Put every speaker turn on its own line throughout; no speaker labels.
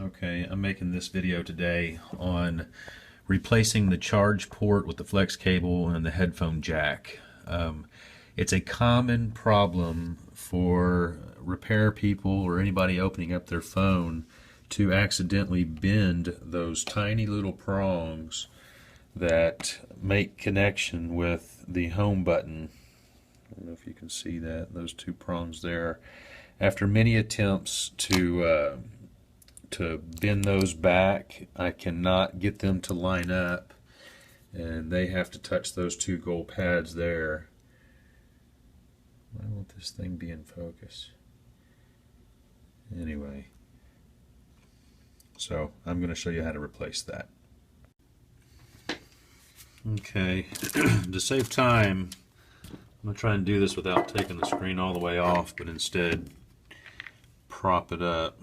Okay, I'm making this video today on replacing the charge port with the flex cable and the headphone jack. It's a common problem for repair people or anybody opening up their phone to accidentally bend those tiny little prongs that make connection with the home button. I don't know if you can see that, those two prongs there. After many attempts to bend those back, I cannot get them to line up, and they have to touch those two gold pads there. Why won't this thing be in focus? Anyway, so I'm going to show you how to replace that. Okay, to save time, I'm going to try and do this without taking the screen all the way off, but instead prop it up.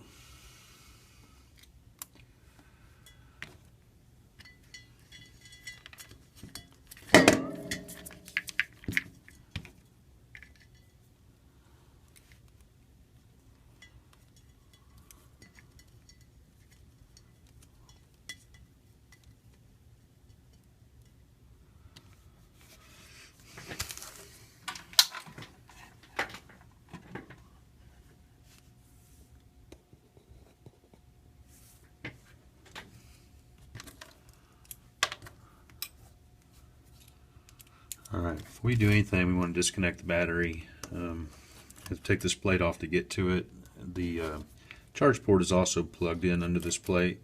Alright, if we do anything, we want to disconnect the battery. Have to take this plate off to get to it. The charge port is also plugged in under this plate.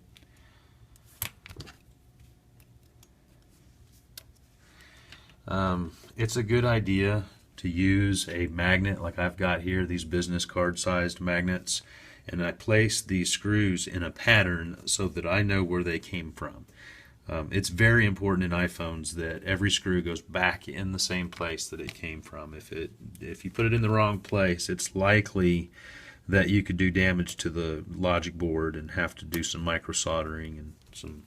It's a good idea to use a magnet like I've got here, these business card sized magnets, and I place these screws in a pattern so that I know where they came from. It's very important in iPhones that every screw goes back in the same place that it came from. If you put it in the wrong place, it's likely that you could do damage to the logic board and have to do some micro soldering and some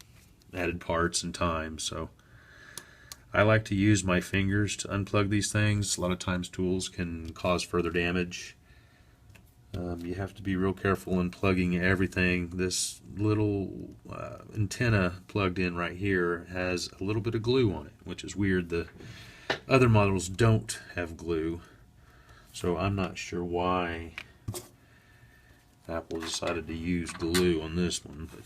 added parts and time. So I like to use my fingers to unplug these things. A lot of times tools can cause further damage. You have to be real careful in plugging everything. This little antenna plugged in right here has a little bit of glue on it, which is weird. The other models don't have glue, so I'm not sure why Apple decided to use glue on this one. But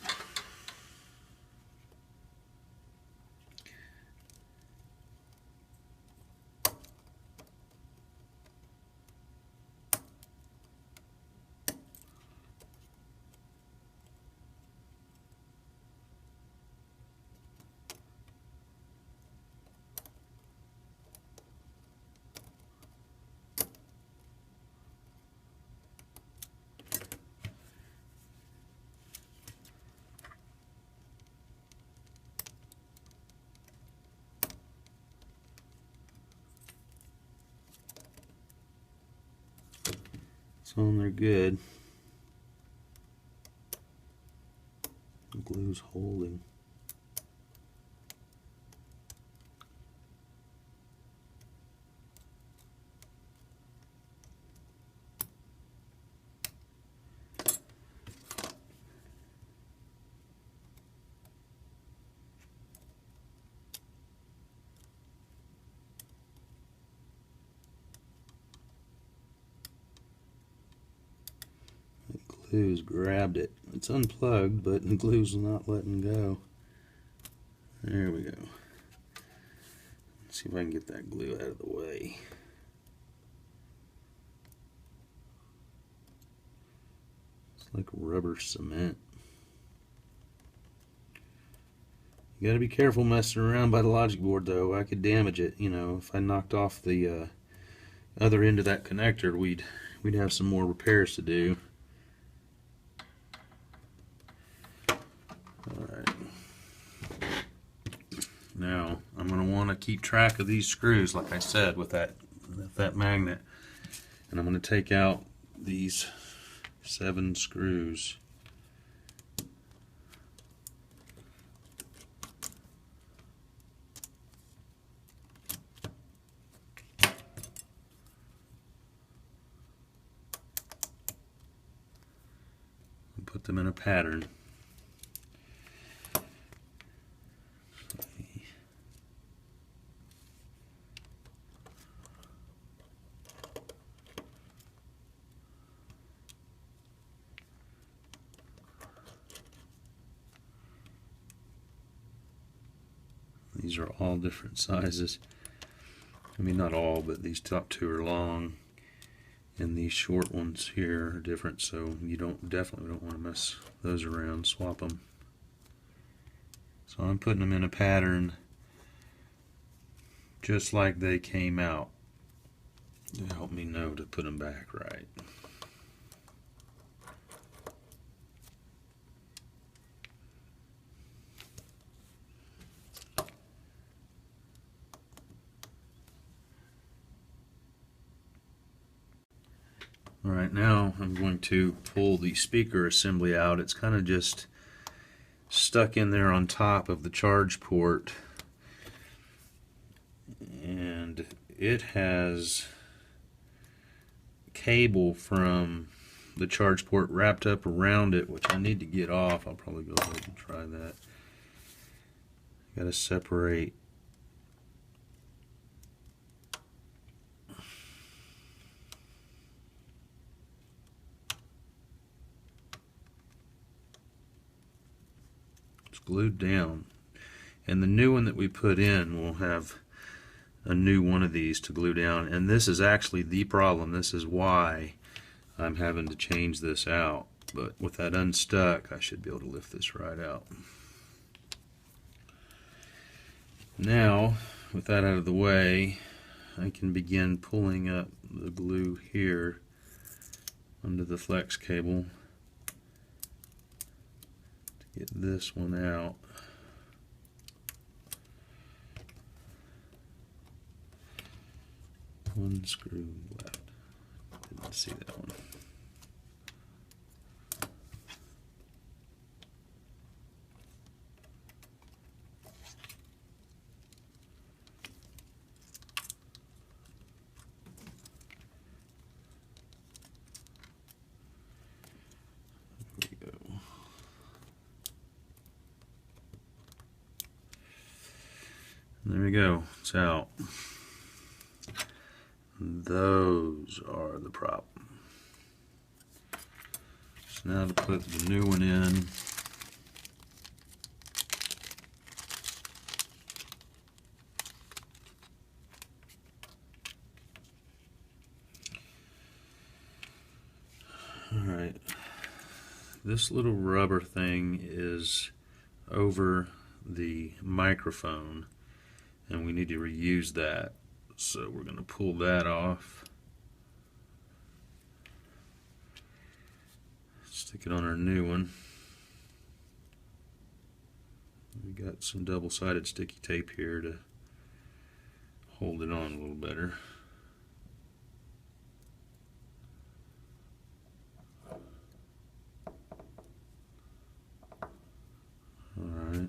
it's on there good. The glue's holding. Glue's grabbed it. It's unplugged, but the glue's not letting go. There we go. Let's see if I can get that glue out of the way. It's like rubber cement. You gotta be careful messing around by the logic board though. I could damage it. You know, if I knocked off the other end of that connector, we'd have some more repairs to do. Alright. Now, I'm going to want to keep track of these screws, like I said, with that magnet. And I'm going to take out these 7 screws. And put them in a pattern. These are all different sizes. I mean, not all, but these top two are long, and these short ones here are different, so you definitely don't want to mess those around. Swap them. So I'm putting them in a pattern just like they came out to help me know to put them back right. Alright, now I'm going to pull the speaker assembly out. It's kind of just stuck in there on top of the charge port, and it has cable from the charge port wrapped up around it, which I need to get off. I'll probably go ahead and try that. Got to separate glued down, and the new one that we put in will have a new one of these to glue down, and this is actually the problem. This is why I'm having to change this out, but with that unstuck I should be able to lift this right out. Now with that out of the way, I can begin pulling up the glue here under the flex cable get this one out. One screw left. Didn't see that one. There we go, it's out. Those are the problem. So now to put the new one in. Alright, this little rubber thing is over the microphone, and we need to reuse that. So we're going to pull that off, stick it on our new one. We got some double-sided sticky tape here to hold it on a little better. Alright.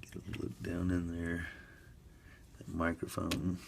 Get a loop down in there, that microphone.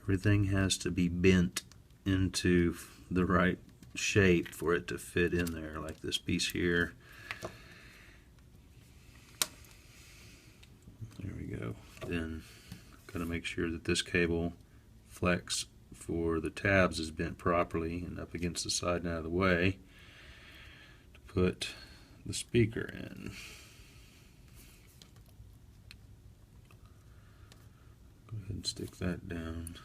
Everything has to be bent into the right shape for it to fit in there, like this piece here. There we go. Then got to make sure that this cable flex for the tabs is bent properly and up against the side and out of the way to put the speaker in. Go ahead and stick that down.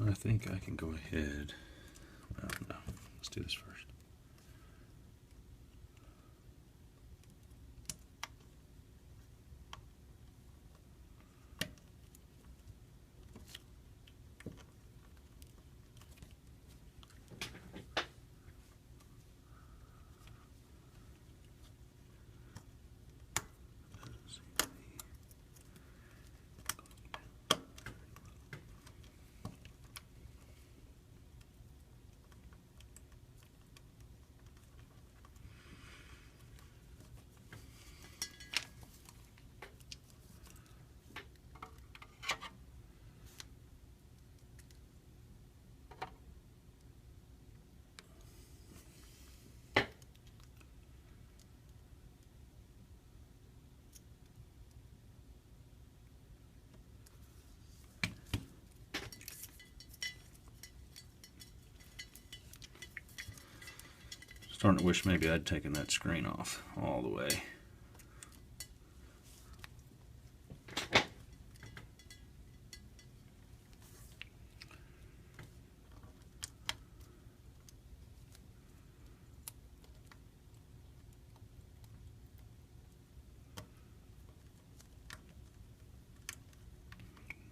I think I can go ahead. Well, no, let's do this first. Starting to wish maybe I'd taken that screen off all the way.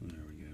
There we go.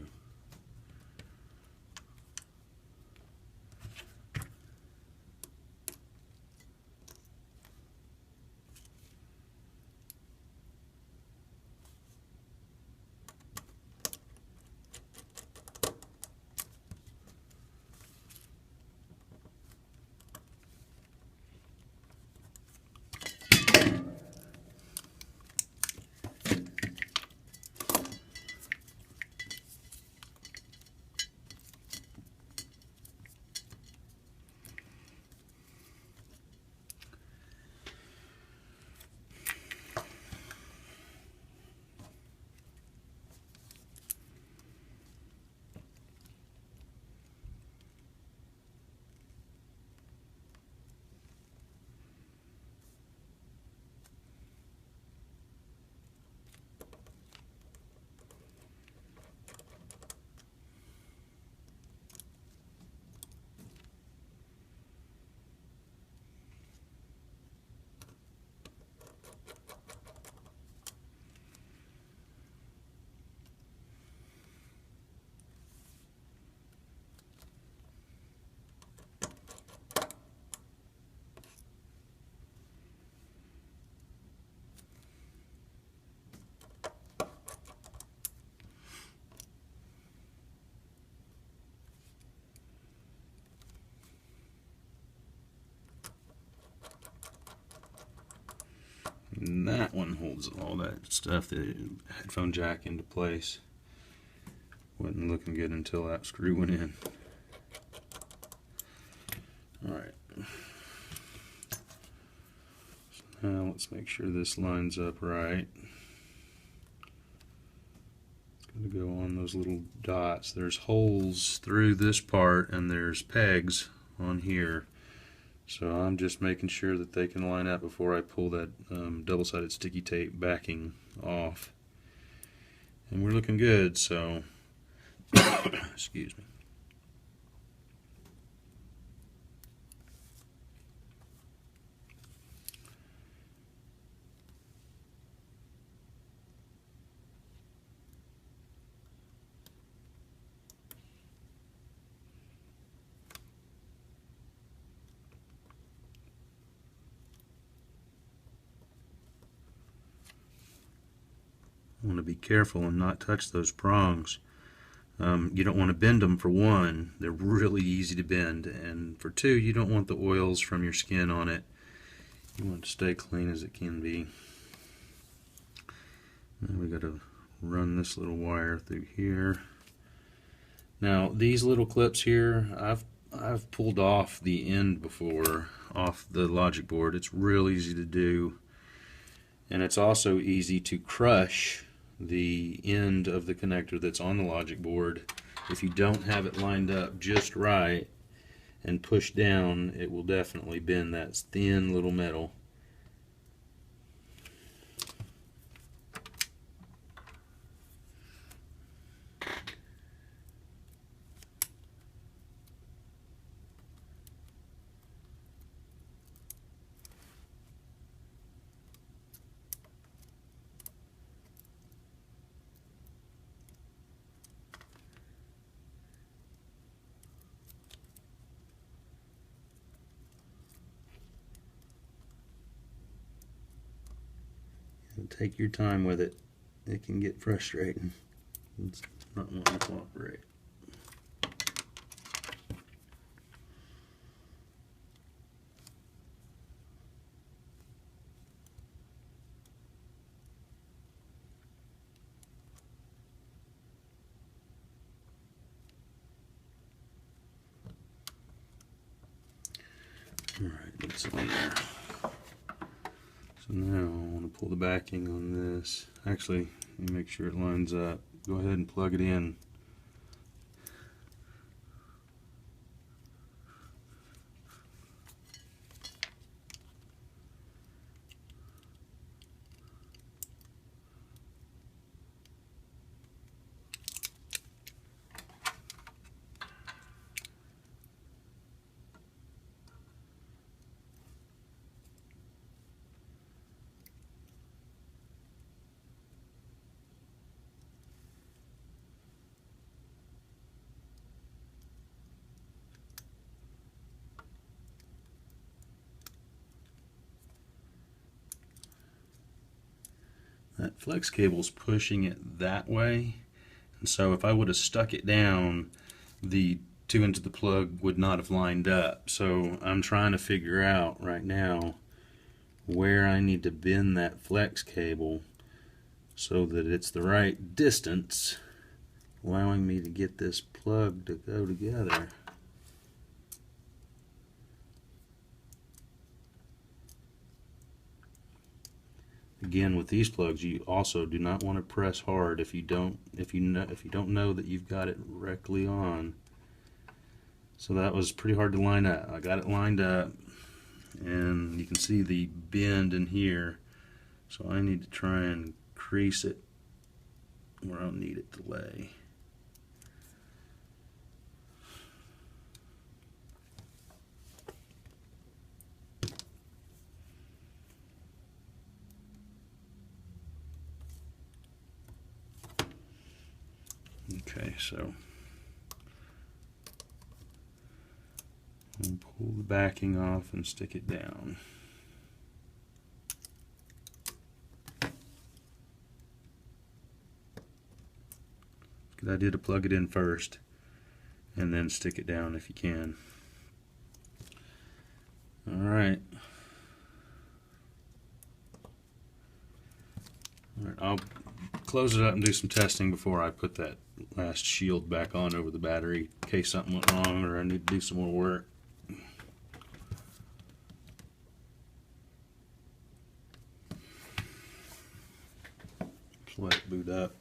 And that one holds all that stuff, the headphone jack, into place. Wasn't looking good until that screw went in. Alright. So now let's make sure this lines up right. It's going to go on those little dots. There's holes through this part and there's pegs on here. So I'm just making sure that they can line up before I pull that double-sided sticky tape backing off. And we're looking good, so excuse me. I want to be careful and not touch those prongs. You don't want to bend them, for one. They're really easy to bend. And for two, you don't want the oils from your skin on it. You want it to stay clean as it can be. Now we got to run this little wire through here. Now these little clips here, I've pulled off the end before, off the logic board. It's real easy to do. And it's also easy to crush the end of the connector that's on the logic board. If you don't have it lined up just right and push down, it will definitely bend that thin little metal. And take your time with it. It can get frustrating. It's not wanting to cooperate. Alright, it's on there. So now I want to pull the backing on this. Actually, let me make sure it lines up. Go ahead and plug it in. That flex cable's pushing it that way, and so if I would have stuck it down, the two ends of the plug would not have lined up. So I'm trying to figure out right now where I need to bend that flex cable so that it's the right distance, allowing me to get this plug to go together. Again, with these plugs, you also do not want to press hard if you don't know that you've got it directly on. So that was pretty hard to line up. I got it lined up, and you can see the bend in here. So I need to try and crease it where I'll need it to lay. Okay, so I'll pull the backing off and stick it down. Good idea to plug it in first and then stick it down if you can. Alright. I'll close it up and do some testing before I put that last shield back on over the battery in case something went wrong or I need to do some more work. Just let it boot up.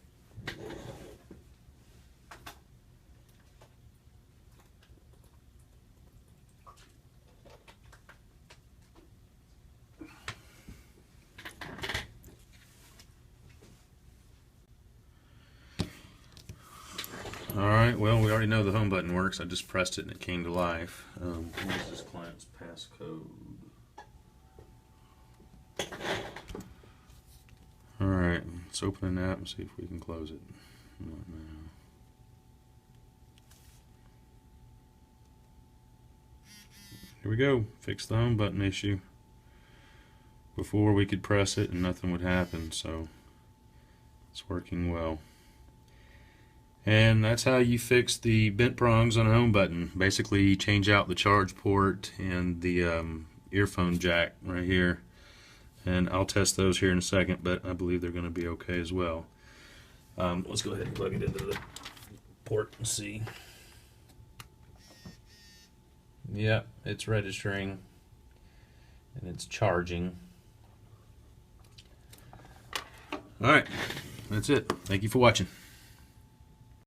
Alright, well, we already know the home button works. I just pressed it and it came to life. What is this client's passcode? Alright, let's open an app and see if we can close it. Not now. Here we go. Fix the home button issue. Before we could press it and nothing would happen, so it's working well. And that's how you fix the bent prongs on a home button. Basically, you change out the charge port and the earphone jack right here. And I'll test those here in a second, but I believe they're going to be okay as well. Let's go ahead and plug it into the port and see. Yep, it's registering and it's charging. Alright, that's it. Thank you for watching.